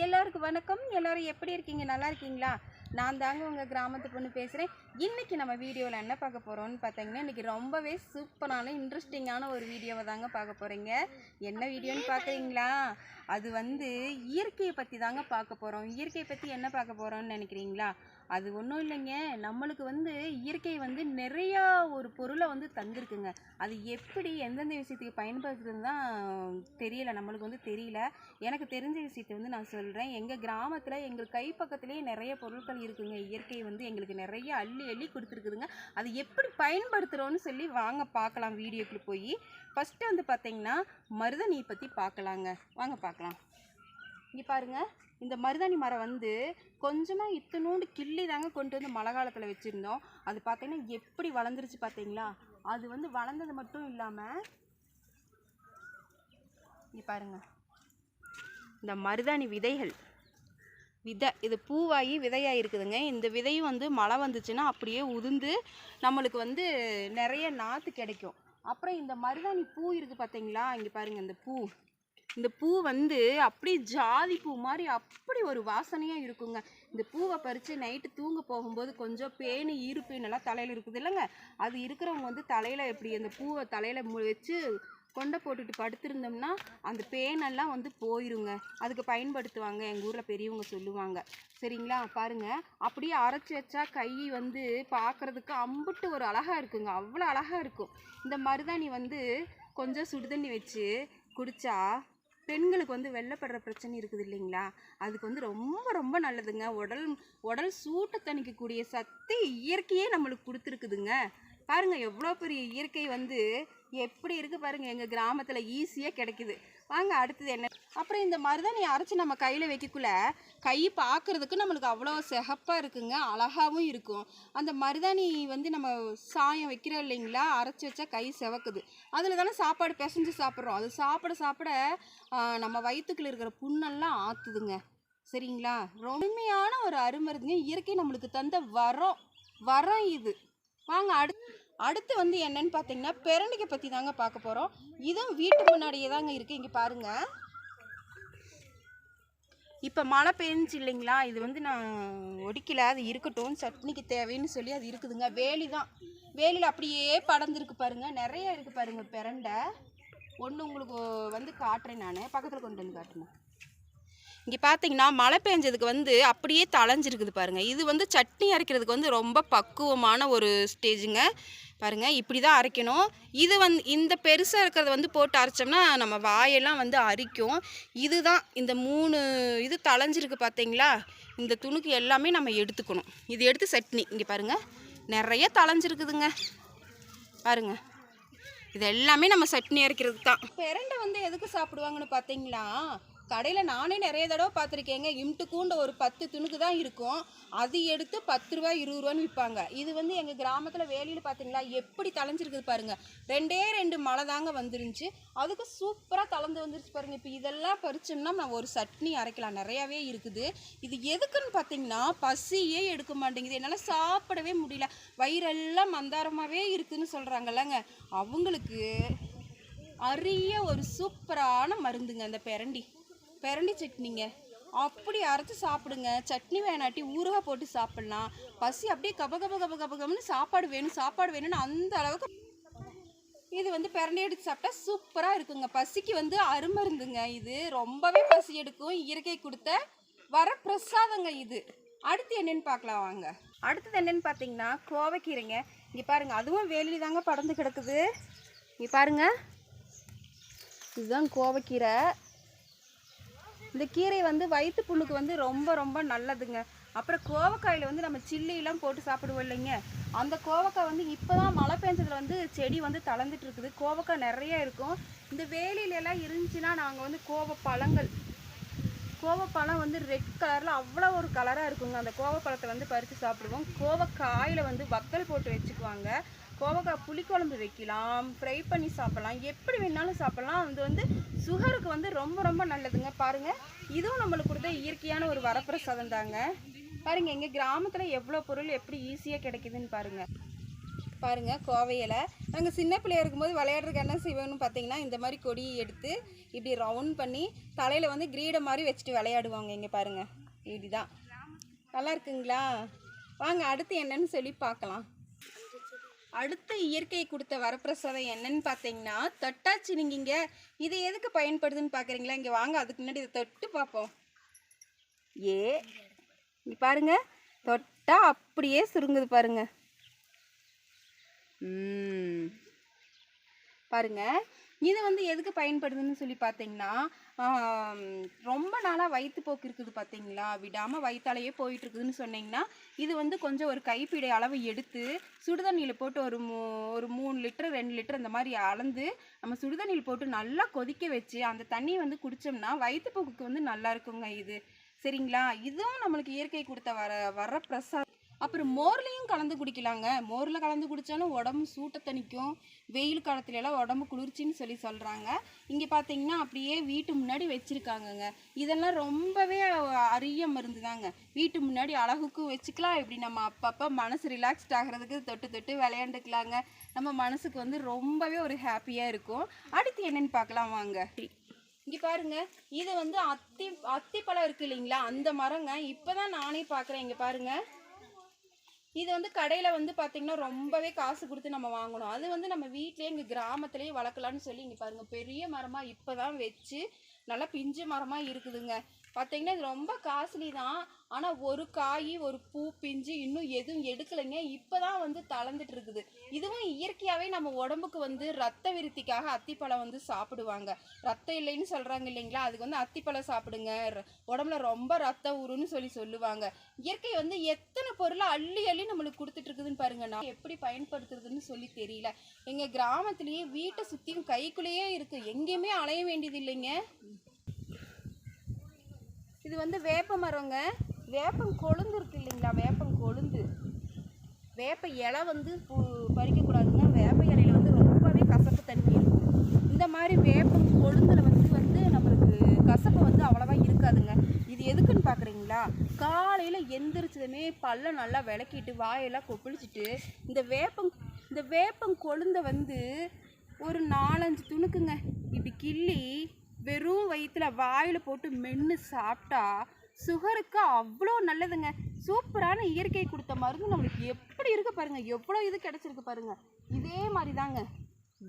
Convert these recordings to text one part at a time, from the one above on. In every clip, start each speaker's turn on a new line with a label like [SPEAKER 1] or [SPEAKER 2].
[SPEAKER 1] எல்லாருக்கும் வணக்கம். எல்லாரும் எப்படி இருக்கீங்க? நல்லா இருக்கீங்களா? நான் தாங்க உங்கள் கிராமத்து பொண்ணு பேசுகிறேன். இன்றைக்கி நம்ம வீடியோவில் என்ன பார்க்க போகிறோம்னு பார்த்தீங்கன்னா, இன்றைக்கி ரொம்பவே சூப்பரான இன்ட்ரெஸ்டிங்கான ஒரு வீடியோவை தாங்க பார்க்க போகிறீங்க. என்ன வீடியோன்னு பார்க்குறீங்களா? அது இயற்கையை பற்றி தாங்க பார்க்க போகிறோம். இயற்கையை பற்றி என்ன பார்க்க போகிறோம்னு நினைக்கிறீங்களா? அது ஒன்றும் இல்லைங்க. நம்மளுக்கு இயற்கை நிறையா ஒரு பொருளை தந்திருக்குங்க. அது எப்படி எந்தெந்த விஷயத்துக்கு பயன்படுத்துறதுன்னு தான் தெரியல, நம்மளுக்கு தெரியல. எனக்கு தெரிஞ்ச விஷயத்தை நான் சொல்கிறேன். எங்கள் கிராமத்தில் எங்கள் கை பக்கத்துலேயே நிறைய பொருட்கள் இருக்குங்க. இயற்கை எங்களுக்கு நிறைய அள்ளி அள்ளி கொடுத்துருக்குதுங்க. அது எப்படி பயன்படுத்துகிறோன்னு சொல்லி வாங்க பார்க்கலாம். வீடியோக்குள்ளே போய் ஃபஸ்ட்டு பார்த்தீங்கன்னா மருதணியை பற்றி பார்க்கலாங்க. வாங்க பார்க்கலாம். இங்கே பாருங்கள், இந்த மருதாணி மரம் கொஞ்சமாக இத்தனோண்டு கிள்ளி தாங்க கொண்டு மழை காலத்தில் வச்சுருந்தோம். அது பார்த்தீங்கன்னா எப்படி வளர்ந்துருச்சு பார்த்தீங்களா? அது வளர்ந்தது மட்டும் இல்லாமல் இங்கே பாருங்கள், இந்த மருதாணி விதைகள் இது பூவாகி விதையாக இருக்குதுங்க. இந்த விதையும் மழை வந்துச்சுன்னா அப்படியே உதிர்ந்து நம்மளுக்கு நிறைய நாற்று கிடைக்கும். அப்புறம் இந்த மருதாணி பூ இருக்குது பார்த்தீங்களா? இங்கே பாருங்கள், இந்த பூ அப்படியே ஜாதி பூ மாதிரி அப்படி ஒரு வாசனையாக இருக்குங்க. இந்த பூவை பறித்து நைட்டு தூங்க போகும்போது கொஞ்சம் பேனு ஈருப்பேனெல்லாம் தலையில் இருக்குது இல்லைங்க, அது இருக்கிறவங்க தலையில் எப்படி அந்த பூவை தலையில் வச்சு கொண்டை போட்டுட்டு படுத்திருந்தோம்னா அந்த பேனெல்லாம் போயிருங்க. அதுக்கு பயன்படுத்துவாங்க, எங்கள் ஊரில் பெரியவங்க சொல்லுவாங்க. சரிங்களா? பாருங்கள், அப்படியே அரைச்சி வச்சா கை பார்க்குறதுக்கு அம்புட்டு ஒரு அழகாக இருக்குங்க. அவ்வளோ அழகாக இருக்கும். இந்த மருதாணி கொஞ்சம் சுடுதண்ணி வச்சு குடித்தா பெண்களுக்கு வெள்ளைப்படுற பிரச்சனை இருக்குது இல்லைங்களா, அதுக்கு ரொம்ப ரொம்ப நல்லதுங்க. உடல் சூட்டை தணிக்கக்கூடிய சக்தி இயற்கையே நம்மளுக்கு கொடுத்துருக்குதுங்க. பாருங்கள், எவ்வளோ பெரிய இயற்கை எப்படி இருக்குது பாருங்கள். எங்கள் கிராமத்தில் ஈஸியாக கிடைக்குது. வாங்க அடுத்தது என்ன. அப்புறம் இந்த மருதாணியை அரைச்சி நம்ம கையில் வைக்கக்குள்ள கை பார்க்குறதுக்கு நம்மளுக்கு அவ்வளோ சிகப்பாக இருக்குங்க, அழகாகவும் இருக்கும். அந்த மருதாணி நம்ம சாயம் வைக்கிறோம் இல்லைங்களா, அரைச்சி வச்சா கை சிவக்குது. அதில் தானே சாப்பாடு பிசைஞ்சு சாப்பிட்றோம். அது சாப்பிட சாப்பிட நம்ம வயிற்றுக்குள்ள இருக்கிற புண்ணெல்லாம் ஆற்றுதுங்க. சரிங்களா? ரொம்பமையான ஒரு அருமருந்துங்க. இயற்கை நம்மளுக்கு தந்த வரம் இது. வாங்க அடுத்து என்னன்னு பார்த்தீங்கன்னா பெரண்டிக்கை பற்றி தாங்க பார்க்க போகிறோம். இதுவும் வீட்டு முன்னாடியே தாங்க இருக்குது. இங்கே பாருங்கள், இப்போ மழை பெஞ்சு இல்லைங்களா, இது நான் ஒடிக்கல, அது இருக்கட்டும், சட்னிக்கு தேவைன்னு சொல்லி அது இருக்குதுங்க. வேலியில் அப்படியே படர்ந்துருக்கு பாருங்கள், நிறைய இருக்குது பாருங்கள் பெரண்டை. ஒன்று உங்களுக்கு காட்டுறேன், நான் பக்கத்தில் கொண்டு காட்டுறேன். இங்கே பார்த்தீங்கன்னா மழை பெஞ்சதுக்கு அப்படியே தளைஞ்சிருக்குது பாருங்கள். இது சட்னி அரைக்கிறதுக்கு ரொம்ப பக்குவமான ஒரு ஸ்டேஜுங்க. பாருங்கள், இப்படி தான் அரைக்கணும். இது இந்த பெருசாக இருக்கிறத போட்டு அரைச்சோம்னா நம்ம வாயெல்லாம் அரிக்கும். இதுதான் இந்த 3 இது தளைஞ்சிருக்கு பார்த்தீங்களா, இந்த துணுக்கு எல்லாமே நம்ம எடுத்துக்கணும். இது எடுத்து சட்னி. இங்கே பாருங்கள், நிறைய தளைஞ்சிருக்குதுங்க பாருங்கள். இது எல்லாமே நம்ம சட்னி அரைக்கிறதுக்கு தான். பெரண்டை எதுக்கு சாப்பிடுவாங்கன்னு பார்த்தீங்களா, கடையில் நானே நிறைய தடவை பார்த்துருக்கேங்க. இம்ட்டுக்கூண்ட ஒரு 10 துணுக்கு தான் இருக்கும். அது எடுத்து 10 ரூபா 20 ரூபான்னு விற்பாங்க. இது எங்கள் கிராமத்தில் வேலியில் பார்த்தீங்களா எப்படி தளைஞ்சிருக்குது பாருங்கள். 2 மழை தாங்க வந்துருந்துச்சு, அதுக்கு சூப்பராக தளர்ந்து வந்துருச்சு பாருங்கள். இப்போ இதெல்லாம் பறிச்சோம்னா நம்ம ஒரு சட்னி அரைக்கலாம். நிறையாவே இருக்குது. இது எதுக்குன்னு பார்த்தீங்கன்னா பசியே எடுக்க மாட்டேங்குது, என்னால் சாப்பிடவே முடியல, வயிறெல்லாம் மந்தாரமாகவே இருக்குதுன்னு சொல்கிறாங்கல்லங்க, அவங்களுக்கு அரிய ஒரு சூப்பரான மருந்துங்க இந்த பெரண்டி சட்னிங்க. அப்படி அரைச்சி சாப்பிடுங்க. சட்னி வேணாட்டி ஊறுகாய் போட்டு சாப்பிட்லாம். பசி அப்படியே கபகம்னு சாப்பாடு வேணும்னு அந்த அளவுக்கு இது பெரண்டி எடுத்து சாப்பிட்டா சூப்பராக இருக்குங்க. பசிக்கு அருமருந்துங்க. இது ரொம்பவே பசி எடுக்கும். இயற்கை கொடுத்த வரப்பிரசாதங்க இது. அடுத்து என்னென்னு பார்க்கலாம் வாங்க. அடுத்தது என்னென்னு பார்த்தீங்கன்னா கோவைக்கீரைங்க. இங்கே பாருங்கள், அதுவும் வேலியில் தாங்க படர்ந்து கிடக்குது. இங்கே பாருங்கள், இதுதான் கோவைக்கீரை. இந்த கீரை வயிற்று புண்ணுக்கு ரொம்ப ரொம்ப நல்லதுங்க. அப்புறம் கோவக்காயில் நம்ம சில்லியெல்லாம் போட்டு சாப்பிடுவோம் இல்லைங்க, அந்த கோவக்காய் இப்போ தான் மழை பெஞ்சதில் செடி தளர்ந்துட்டு இருக்குது. கோவக்காய் நிறைய இருக்கும். இந்த வேலியிலெல்லாம் இருந்துச்சுன்னா நாங்கள் கோவப்பழம் ரெட் கலரில் அவ்வளோ ஒரு கலராக இருக்குங்க. அந்த கோவப்பழத்தை பறித்து சாப்பிடுவோம். கோவக்காயில் வத்தல் போட்டு வச்சுக்குவாங்க. கோவக்காய் புளிக்குழம்பு வைக்கலாம், ஃப்ரை பண்ணி சாப்பிட்லாம், எப்படி வேணாலும் சாப்பிட்லாம். அது சுகருக்கு ரொம்ப ரொம்ப நல்லதுங்க. பாருங்கள், இதுவும் நம்மளுக்கு கொடுத்த இயற்கையான ஒரு வரப்பிரசாதம் தாங்க. பாருங்கள், எங்கள் கிராமத்தில் எவ்வளோ பொருள் எப்படி ஈஸியாக கிடைக்குதுன்னு பாருங்கள். பாருங்கள் கோவை இலை. நாங்கள் சின்ன பிள்ளையா இருக்கும்போது விளையாடுறதுக்கு என்ன செய்வோம்னு பார்த்தீங்கன்னா, இந்த மாதிரி கொடியை எடுத்து இப்படி ரவுண்ட் பண்ணி தலையில் வந்து கிரீடம் மாதிரி வச்சுட்டு விளையாடுவாங்க. இங்கே பாருங்கள், இப்படி தான். நல்லா இருக்குங்களா? வாங்க அடுத்து என்னன்னு சொல்லி பார்க்கலாம். அடுத்து இயற்கை கொடுத்த வரப்பிரசாதம் என்னன்னு பார்த்தீங்கன்னா தொட்டாச்சினிங்கிங்க. இது எதுக்கு பயன்படுதுன்னு பார்க்குறீங்களா? இங்கே வாங்க, அதுக்கு முன்னாடி இதை தொட்டு பார்ப்போம். இங்கே பாருங்க, தொட்டா அப்படியே சுருங்குது பாருங்க. பாருங்க, இது வந்து எதுக்கு பயன்படுதுன்னு சொல்லி பார்த்தீங்கன்னா, ரொம்ப நாளாக வயிற்றுப்போக்கு இருக்குது பார்த்தீங்களா, விடாமல் வயிற்றாலேயே போயிட்டு இருக்குதுன்னு சொன்னீங்கன்னா, இது வந்து கொஞ்சம் ஒரு கைப்பிடி அளவு எடுத்து சுடுதண்ணியில் போட்டு ஒரு 3 லிட்டர் 2 லிட்டர் இந்த மாதிரி அளந்து நம்ம சுடுதண்ணியில் போட்டு நல்லா கொதிக்க வச்சு அந்த தண்ணியை வந்து குடித்தோம்னா வயிற்றுப்போக்குக்கு வந்து நல்லா இருக்குங்க இது. சரிங்களா? இதுவும் நம்மளுக்கு இயற்கை கொடுத்த வர பிரசாதம். அப்புறம் மோர்லேயும் கலந்து குடிக்கலாங்க. மோரில் கலந்து குடித்தாலும் உடம்பு சூட்டை தணிக்கும். வெயில் காலத்துலலாம் உடம்பு குளிர்ச்சின்னு சொல்கிறாங்க. இங்கே பார்த்தீங்கன்னா அப்படியே வீட்டு முன்னாடி வச்சுருக்காங்கங்க. இதெல்லாம் ரொம்பவே அரிய மருந்து தாங்க. வீட்டு முன்னாடி அழகுக்கும் வச்சுக்கலாம். இப்படி நம்ம அப்பப்போ மனசு ரிலாக்ஸ்ட் ஆகிறதுக்கு தொட்டு தொட்டு விளையாண்டுக்கலாங்க. நம்ம மனசுக்கு வந்து ரொம்பவே ஒரு ஹாப்பியாக இருக்கும். அடுத்து என்னென்னு பார்க்கலாம் வாங்க. இங்கே பாருங்க, இது வந்து அத்திப்பழம் இருக்குது இல்லைங்களா, அந்த மரங்க. இப்போ தான் நானே பார்க்குறேன். இங்கே பாருங்கள், இது வந்து கடையில் வந்து பார்த்திங்கன்னா ரொம்பவே காசு கொடுத்து நம்ம வாங்கணும். அது வந்து நம்ம வீட்டிலே இங்கே கிராமத்துலேயே வளர்க்கலான்னு சொல்லி இங்கே பாருங்கள், பெரிய மரமாக இப்போ தான் வச்சு நல்லா பிஞ்சு மரமாக இருக்குதுங்க. பார்த்தீங்கன்னா இது ரொம்ப காஸ்ட்லி தான். ஆனால் ஒரு காய் ஒரு பூ பிஞ்சு இன்னும் எதுவும் எடுக்கலைங்க. இப்போ தான் வந்து தளர்ந்துட்டு இருக்குது. இதுவும் இயற்கையாகவே நம்ம உடம்புக்கு வந்து ரத்த விருத்திக்காக அத்திப்பழம் வந்து சாப்பிடுவாங்க. ரத்தம் இல்லைன்னு சொல்கிறாங்க இல்லைங்களா, அதுக்கு வந்து அத்திப்பழம் சாப்பிடுங்க, உடம்புல ரொம்ப ரத்தம் ஊறுன்னு சொல்லுவாங்க. இயற்கை வந்து எத்தனை பொருளை அள்ளி அள்ளி நம்மளுக்கு கொடுத்துட்டு இருக்குதுன்னு பாருங்க. நான் எப்படி பயன்படுத்துறதுன்னு சொல்லி தெரியல. எங்கள் கிராமத்துலேயே வீட்டை சுற்றியும் கைக்குள்ளேயே இருக்குது, எங்கேயுமே அலைய வேண்டியது இல்லைங்க. இது வந்து வேப்ப மரங்க. வேப்பம் கொழுந்து இருக்குது இல்லைங்களா, வேப்பம் கொழுந்து. வேப்ப இலை வந்து பறிக்கக்கூடாதுங்க. வேப்ப இலையில் வந்து ரொம்பவே கசப்பு தன்மை இருக்கும். இந்த மாதிரி வேப்பம் கொழுந்தில் வந்து நம்மளுக்கு கசப்பு வந்து அவ்வளோவா இருக்காதுங்க. இது எதுக்குன்னு பார்க்குறீங்களா, காலையில் எந்திரிச்சதுமே பல்லை நல்லா விளக்கிட்டு வாயெல்லாம் கொப்பளிச்சிட்டு இந்த வேப்பம் கொழுந்தை வந்து ஒரு 4-5 துணுக்குங்க இப்படி கிள்ளி வெறும் வயிற்றில் வாயில் போட்டு மென்று சாப்பிட்டா சுகருக்கு அவ்வளோ நல்லதுங்க. சூப்பரான இயற்கை கொடுத்த மருந்து நம்மளுக்கு எப்படி இருக்குது பாருங்கள், எவ்வளோ இது கிடச்சிருக்கு பாருங்கள். இதே மாதிரி தாங்க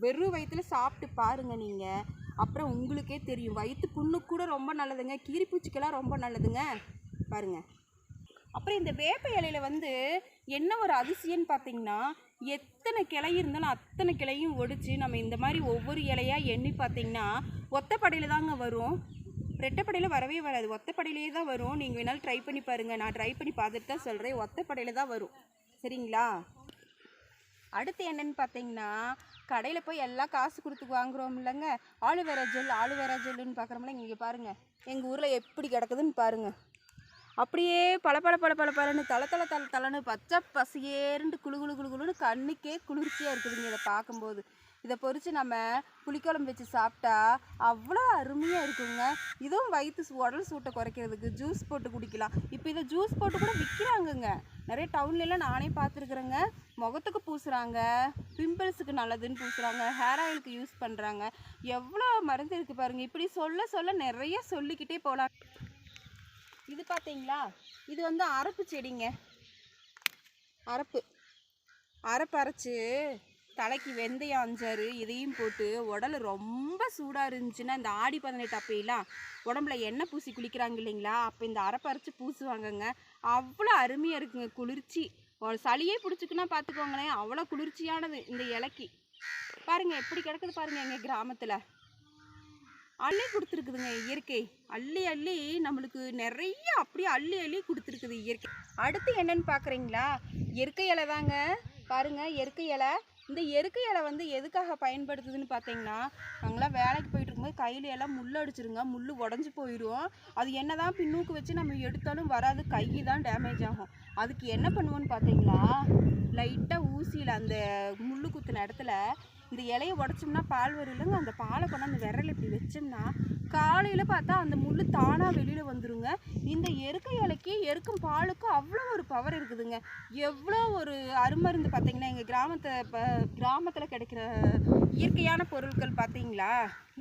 [SPEAKER 1] வெறும் வயிற்றில் சாப்பிட்டு பாருங்கள் நீங்கள், அப்புறம் உங்களுக்கே தெரியும். வயிற்று புண்ணுக்கு கூட ரொம்ப நல்லதுங்க, கீரிப்பூச்சிக்கெல்லாம் ரொம்ப நல்லதுங்க பாருங்கள். அப்புறம் இந்த வேப்ப இலையில் வந்து என்ன ஒரு அதிசயம்னு பார்த்தீங்கன்னா, எத்தனை கிளை இருந்தாலும் அத்தனை கிளையும் ஒடிச்சு நம்ம இந்த மாதிரி ஒவ்வொரு இலையாக எண்ணி பார்த்தீங்கன்னா ஒத்தப்படையில் தாங்க வரும். ரெட்டைப்படையில் வரவே வராது, ஒத்தப்படையிலே தான் வரும். நீங்கள் வேணாலும் ட்ரை பண்ணி பாருங்கள். நான் ட்ரை பண்ணி பார்த்துட்டு தான் சொல்கிறேன், ஒத்தப்படையில் தான் வரும். சரிங்களா? அடுத்து என்னென்னு பார்த்தீங்கன்னா, கடையில் போய் எல்லாம் காசு கொடுத்து வாங்குகிறோம் இல்லைங்க, ஆலுவேரா ஜெல்லுன்னு பார்க்குறோம்ல. இங்கே பாருங்கள், எங்கள் ஊரில் எப்படி கிடக்குதுன்னு பாருங்கள். அப்படியே பளபளன்னு தளன்னு பச்சை பசியேறுண்டு குளுன்னு கண்ணுக்கே குளிர்ச்சியாக இருக்குதுங்க இதை பார்க்கும்போது. இதை பொறிச்சு நம்ம புளிக்குழம்பு வச்சு சாப்பிட்டா அவ்வளோ அருமையாக இருக்குங்க. இதுவும் உடல் சூட்டை குறைக்கிறதுக்கு ஜூஸ் போட்டு குடிக்கலாம். இப்போ இதை ஜூஸ் போட்டு கூட விற்கிறாங்கங்க. நிறைய டவுன்லலாம் நானே பார்த்துருக்குறேங்க. முகத்துக்கு பூசுகிறாங்க, பிம்பிள்ஸுக்கு நல்லதுன்னு பூசுகிறாங்க, ஹேர் ஆயிலுக்கு யூஸ் பண்ணுறாங்க. எவ்வளோ மருந்து இருக்குது பாருங்கள். இப்படி சொல்ல நிறைய சொல்லிக்கிட்டே போகலாம். இது பார்த்தீங்களா, இது வந்து அரப்பு செடிங்க. அரப்பு அரைச்சி தலைக்கு வெந்தயம் 5 இதையும் போட்டு உடல் ரொம்ப சூடாக இருந்துச்சுன்னா, இந்த ஆடி 18 அப்பையெல்லாம் உடம்புல எண்ணெய் பூசி குளிக்கிறாங்க இல்லைங்களா, அப்போ இந்த அரப்பு அரைச்சி பூசுவாங்கங்க. அவ்வளோ அருமையாக இருக்குங்க, குளிர்ச்சி. சளியே பிடிச்சிக்குன்னா பார்த்துக்கோங்களேன், அவ்வளோ குளிர்ச்சியானது இந்த இலைக்கு. பாருங்கள் எப்படி கிடக்குது பாருங்கள். எங்கள் கிராமத்தில் அள்ளி கொடுத்துருக்குதுங்க இயற்கை. அள்ளி நம்மளுக்கு நிறைய அப்படியே அள்ளி கொடுத்துருக்குது இயற்கை. அடுத்து என்னன்னு பார்க்குறீங்களா, எருக்கை இலை தாங்க. பாருங்கள், எருக்கை இலை. இந்த எருக்கை இலை வந்து எதுக்காக பயன்படுத்துதுன்னு பார்த்தீங்கன்னா, நாங்களாம் வேலைக்கு போயிட்டு இருக்கும்போது கையில் எல்லாம் முள் அடிச்சிருங்க, முள் உடஞ்சி போயிடும். அது என்ன தான் பின்னூக்கு வச்சு நம்ம எடுத்தாலும் வராது, கை தான் டேமேஜ் ஆகும். அதுக்கு என்ன பண்ணுவோன்னு பார்த்தீங்களா, லைட்டாக ஊசியில் அந்த முள் குத்துன இடத்துல இந்த இலையை உடச்சோம்னா பால் வரும் இல்லைங்க, அந்த பாலை கொண்டாந்து விரல் இப்படி வச்சோம்னா காலையில் பார்த்தா அந்த முள் தானாக வெளியில் வந்துடுங்க. இந்த எருக்கை இலைக்கு எருக்கும் பாலுக்கும் அவ்வளோ ஒரு பவர் இருக்குதுங்க. எவ்வளோ ஒரு அருமருந்து பார்த்தீங்கன்னா எங்கள் கிராமத்தில் கிடைக்கிற இயற்கையான பொருட்கள் பார்த்தீங்களா.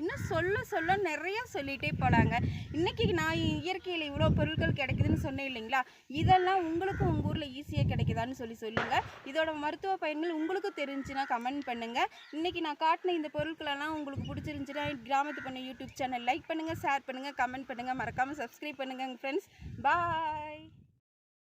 [SPEAKER 1] இன்னும் சொல்ல சொல்ல நிறையா சொல்லிகிட்டே போகலாங்க. இன்றைக்கி நான் இயற்கையில் இவ்வளோ பொருட்கள் கிடைக்குதுன்னு சொன்னேன் இல்லைங்களா, இதெல்லாம் உங்களுக்கும் உங்கள் ஊரில் ஈஸியாக கிடைக்குதான்னு சொல்லுங்கள். இதோட மருத்துவ பயன்கள் உங்களுக்கு தெரிஞ்சுன்னா கமெண்ட் பண்ணுங்கள். இன்றைக்கி நான் காட்டின இந்த பொருட்களெல்லாம் உங்களுக்கு பிடிச்சிருந்துச்சுன்னா கிராமத்து பண்ண யூடியூப் சேனல் லைக் பண்ணுங்கள், ஷேர் பண்ணுங்கள், கமெண்ட் பண்ணுங்கள், மறக்காமல் சப்ஸ்கிரைப் பண்ணுங்கள் ஃப்ரெண்ட்ஸ். பாய்.